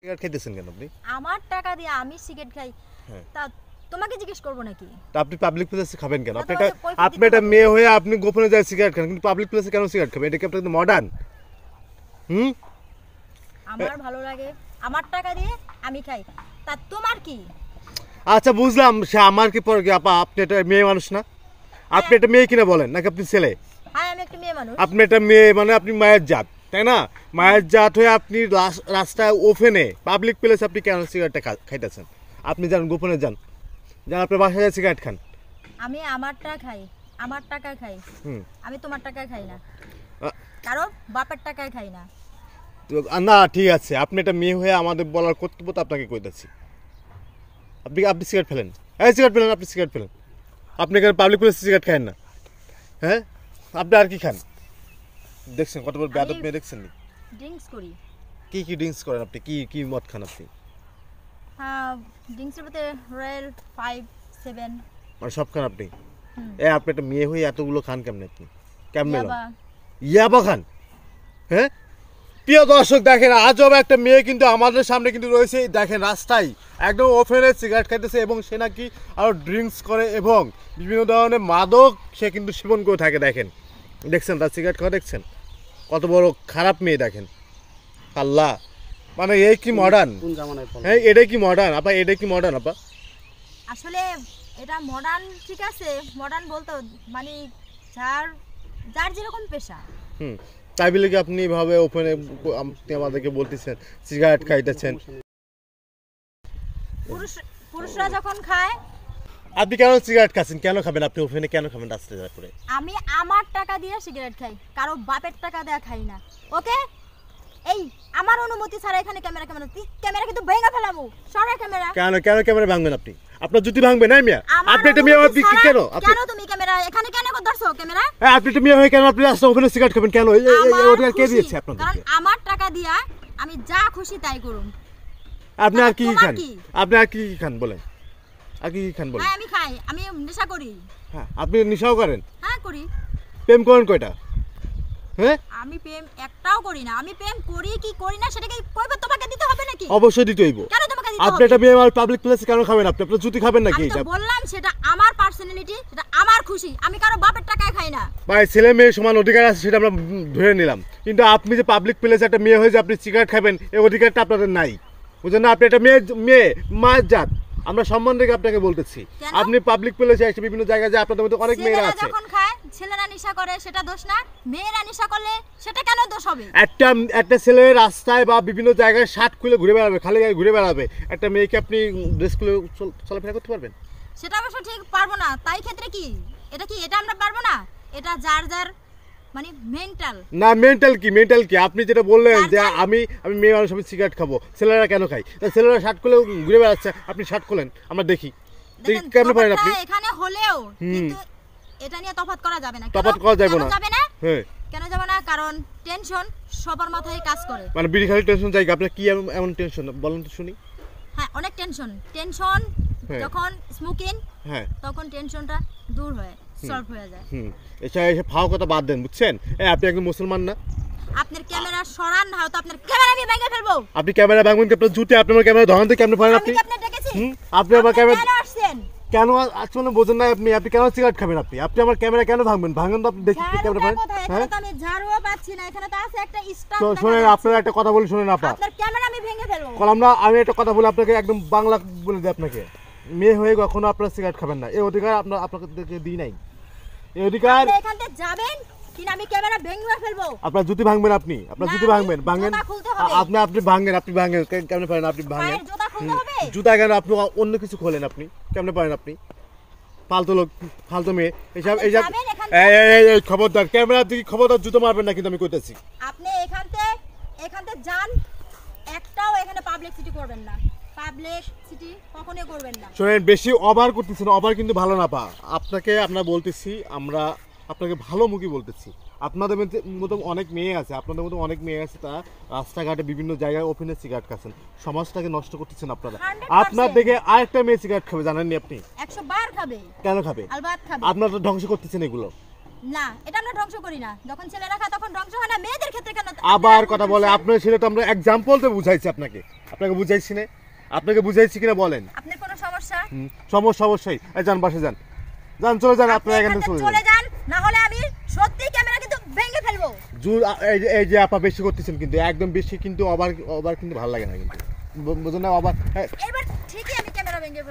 Cigarette খাইতেছেন কেন আপনি? আমার টাকা দিয়ে আমি সিগারেট খাই। হ্যাঁ। তা তোমাকে জিজ্ঞেস করব নাকি? তা আপনি পাবলিক প্লেসে খাবেন কেন? না, আপনি তোমাকে কৈফিয়ত আপনি দিতে একটা হবে। মেয়ে হয়ে আপনি গোপনে যায় সিগারেট খান, কিন্তু পাবলিক প্লেসে কেন সিগারেট খাবেন? এটা কি আপনার মডার্ন? হুম? আমার ভালো লাগে, আমার টাকা দিয়ে আমি খাই। তা তোমার কি? আচ্ছা বুঝলাম, সে আমার কি পরে কি আপা? আপনি একটা মেয়ে মানুষ না? আপনি একটা মেয়ে কিনা বলেন নাকি আপনি ছেলে? হ্যাঁ, আমি একটা মেয়ে মানুষ। আপনি একটা মেয়ে মানে আপনি মায়ের জাত, তাই না? মায়ের জাত হয়ে আপনি রাস্তায় ওপেনে পাবলিক প্লেসে আপনি কেন সিগারেটটা খাইতেছেন? আপনি যান গোপনে যান, যান আপনার বাসায় যায় সিগারেট খান। আমি আমারটা খাই, আমার টাকা খাই। হুম। আমি তোমার টাকা খাই না, আ- কারো বাপের টাকায় খাই না। না ঠিক আছে, আপনি একটা মেয়ে হয়ে আমাদের বলার কর্তব্য তো আপনাকে কইতাছি। আপনি আপনি সিগারেট ফেলেন, হ্যাঁ সিগারেট ফেলেন, আপনি সিগারেট ফেলেন। আপনি এখানে পাবলিক প্লেসে সিগারেট খান না, হ্যাঁ? আপনি আর কি খান? দেখছেন কত বড় বেয়াদব মেয়ে দেখছেন? ড্রিঙ্কস করি। কি কি ড্রিঙ্কস করেন আপনি? কি কি মদ খান আপনি? হ্যাঁ, ড্রিঙ্কসের মধ্যে রয়্যাল 5, 7। মানে সব খান আপনি? হুম। আপনি একটা মেয়ে হয়ে এতগুলো খান কেমনে আপনি? কেমনে ইয়াবা। ইয়াবা খান? হ্যাঁ প্রিয় দর্শক দেখেন, আজব একটা মেয়ে কিন্তু আমাদের সামনে কিন্তু রয়েছে। দেখেন রাস্তায় একদম ওপেনে সিগারেট খাইতেছে এবং সে নাকি আরও ড্রিঙ্কস করে এবং বিভিন্ন ধরনের মাদক সে কিন্তু সেবন করে থাকে। দেখেন, দেখছেন তার সিগারেট খাওয়া, দেখছেন কত বড় খারাপ মেয়ে। দেখেন আল্লাহ, মানে এই কি মডার্ন? হ্যাঁ এটাই কি মডার্ন আপা? এটাই কি মডার্ন আপা? আসলে এটা মডার্ন, ঠিক আছে, মডার্ন বলতে মানে যার যার যেরকম পেশা। হুম, তাই বলে কি আপনি এভাবে ওপেনে আপনি আমাদেরকে বলতেছেন সিগারেট খাইতেছেন? পুরুষরা যখন খায়। আপনি কেন সিগারেট খাচ্ছেন? কেন খাবেন আপনি ওপেনে? কেন খাবেন রাস্তায় করে? আমি আমার টাকা দিয়ে সিগারেট খাই, কারো বাপের টাকা দিয়ে খাই না। ওকে, এই আমার অনুমতি ছাড়া এখানে ক্যামেরা ক্যামেরা কিন্তু ভেঙে ফেলাবো। সরে ক্যামেরা। কেন কেন ক্যামেরা ভাঙবেন আপনি? আপনার জুতি ভাঙবেন না মিয়া? আমার আপনি একটা মেয়ে অনুমতি আপনি ছাড়া কেন আপনি? কেন তুমি ক্যামেরা এখানে কেন ধরছো ক্যামেরা? হ্যাঁ আপনি একটা মেয়ে হয়ে কেন আপনি রাস্তা ওপেনে সিগারেট খাবেন কেন? আমার ওটা কে খুশি, দিয়েছে কারণ আপনাদেরকে? আমার টাকা দিয়া আমি যা খুশি তাই করুন। আপনি আর কি কি তোমার খান? কি? আপনি আর কি কি খান বলেন? আর কি কি খান বলেন? হ্যাঁ, আমি খাই, আমি নেশা করি। হ্যাঁ আপনি নেশাও করেন? হ্যাঁ করি। প্রেম করেন কয়টা? হ্যাঁ আমি প্রেম একটাও করি না। আমি প্রেম করি কি করি না সেটাকে কইবে তোমাকে দিতে হবে নাকি? অবশ্যই দিতে হইব। কেন তোমাকে দিতে আপনি হবে? একটা মেয়ে আর পাবলিক প্লেসে কেন খাবেন আপনি? আপনার জুতি খাবেন নাকি? আমি তো বললাম সেটা আমার পার্সোনালিটি, সেটা আমার খুশি। আমি কারো বাপের টাকায় খাই না। ভাই ছেলে মেয়ে সমান অধিকার আছে, সেটা আমরা ধরে নিলাম, কিন্তু আপনি যে পাবলিক প্লেসে একটা মেয়ে হয়ে যে আপনি সিগারেট খাবেন এই অধিকারটা আপনাদের নাই, বুঝলেন না? আপনি একটা মেয়ে মায়ের জাত, আমরা সম্মান রেখে আপনাকে বলতেছি। কেন? আপনি পাবলিক প্লেসে এসে বিভিন্ন জায়গায় যে আপনাদের মধ্যে অনেক মেয়েরা ছেলেরা আছে, যখন খায়, ছেলেরা নেশা করে, সেটা দোষ না। মেয়েরা নেশা করলে সেটা কেন দোষ হবে? একটা একটা ছেলে রাস্তায় বা বিভিন্ন জায়গায় শার্ট খুলে ঘুরে বেড়াবে, খালি গায়ে ঘুরে বেড়াবে, একটা মেয়েকে আপনি ড্রেস খুলে চলাফেরা করতে পারবেন? সেটা অবশ্য ঠিক পারবো না। তাই ক্ষেত্রে কি এটা আমরা পারবো না? এটা যার যার মানে মেন্টাল। না মেন্টাল কি আপনি যেটা বললেন যে যার- আমি আমি মেয়ে মানুষ, আমি সিগারেট খাবো, ছেলেরা কেন খাই? তা ছেলেরা শার্ট খুলে ঘুরে বেড়াচ্ছে, আপনি শার্ট খোলেন, আমরা দেখি দেখেন, কেমন পারেন আপনি? তফাৎটা এখানে হলেও কিন্তু এটা নিয়ে তফাৎ করা যাবে না। তফাৎ করা যাবে কেন না? যাবে না? হ্যাঁ কেন যাবে না? কারণ টেনশন সবার মাথায় কাজ করে। মানে বিড়ি খালি টেনশন জায়গা, আপনার কি এমন টেনশন বলেন তো শুনি? হ্যাঁ, অনেক টেনশন হ্যাঁ। যখন স্মোকিং, হ্যাঁ তখন টেনশনটা দূর হয়, সলভ হয়ে যায়। এসে ফাও কথা বাদ দেন, বুঝছেন? আপনি একজন মুসলমান না? আপনার ক্যামেরা সরান, না হয়তো আপনার ক্যামেরা আমি ভেঙে ফেলবো। আপনি ক্যামেরা ভাঙবেন কি? আপনার জুতে আপনি আমার ক্যামেরা ধরান থেকে কেমন পারেন আমি আপনি? কি আপনার ডেকেছি? আপনি আমার ক্যামেরা কেন আসছেন? কেন আসলে বোঝেন না আপনি? আপনি কেন সিগারেট খাবেন? আপনি আমার ক্যামেরা কেন ভাঙবেন? ভাঙেন তো আপনি, দেখি ক্যামেরা ঝাড়ুটা পারেন। কোথায়? এখানে তো আমি ঝাড়ুও পাচ্ছি না। এখানে তো আছে একটা স্টাফ। শোনেন, আপনার একটা কথা বলি, শোনেন আপা, আপনার ক্যামেরা আমি ভেঙে ফেলবো। কলাম না, আমি একটা কথা বলি আপনাকে, একদম বাংলা বলে দিই আপনাকে, মেয়ে হয়ে কখনো আপনার সিগারেট খাবেন না, এই অধিকার আপনাকে দিই নাই। এই অধিকার আপনি এখান থেকে যাবেন কিনা আমি ক্যামেরা ভেঙে ফেলবো। আপনার জুতি ভাঙবেন, আপনি আপনার না, জুতি আমি ভাঙবেন জুতা খুলতে হবে। আপনি ভাঙেন কেমনে পারেন? আপনি ভাঙেন পায়ের জুতা খুলতে হবে। জুতা কেন? আপনি অন্য কিছু খোলেন, আপনি কেমনে পারেন? আপনি ফালতু লোক, ফালতু মেয়ে, এইসব আপনি এইসব। যাবেন এখান এই খবরদার, ক্যামেরা দিকে খবরদার, জুতো মারবেন না কিন্তু আমি কইতেছি। আপনি এখান থেকে যান। একটাও এখানে পাবলিক সিটি করবেন না। পাবলিক সিটি কখনোই করবেন না। শোনেন, বেশি ওভার করতেছেন, ওভার কিন্তু ভালো না পা। আমরা বলতেছি, আমরা আপনাকে ভালো মুখী বলতেছি। আপনাদের মতো অনেক মেয়ে আছে, আপনাদের মতো অনেক মেয়ে আছে, তারা রাস্তাঘাটে বিভিন্ন জায়গায় ওপেনে সিগারেট খাচ্ছেন, সমাজটাকে নষ্ট করতেছেন আপনারা। 100% আপনার দেখে আরেকটা মেয়ে সিগারেট খাবে, জানেননি আপনি? 100 বার খাবে। কেন খাবে? আলবাত খাবে। আপনারা তো ধ্বংস করতেছেন এগুলো। না এটা আমরা ধ্বংস করি না, যখন ছেলেরা খায় তখন ধ্বংস হয় না, মেয়েদের ক্ষেত্রে কেন? আবার কথা বলে আপনার ছেলে তো আমরা এক্সাম্পল তো বুঝাইছি আপনাকে বুঝাইছি না? আপনাকে বুঝাইছি কিনা বলেন? আপনার কোনো সমস্যা? সমস্যা অবশ্যই। যান বাসে যান, যান চলে যান, আপনারা এখান থেকে চলে যান, না হলে আমি সত্যি ক্যামেরা কিন্তু ভেঙে ফেলবো। এই যে আপা বেশি করতেছেন কিন্তু, একদম বেশি কিন্তু, আবার কিন্তু ভালো লাগে না কিন্তু, বুঝুন না আবার। এবার ঠিকই আমি ক্যামেরা ভেঙে ফেলবো।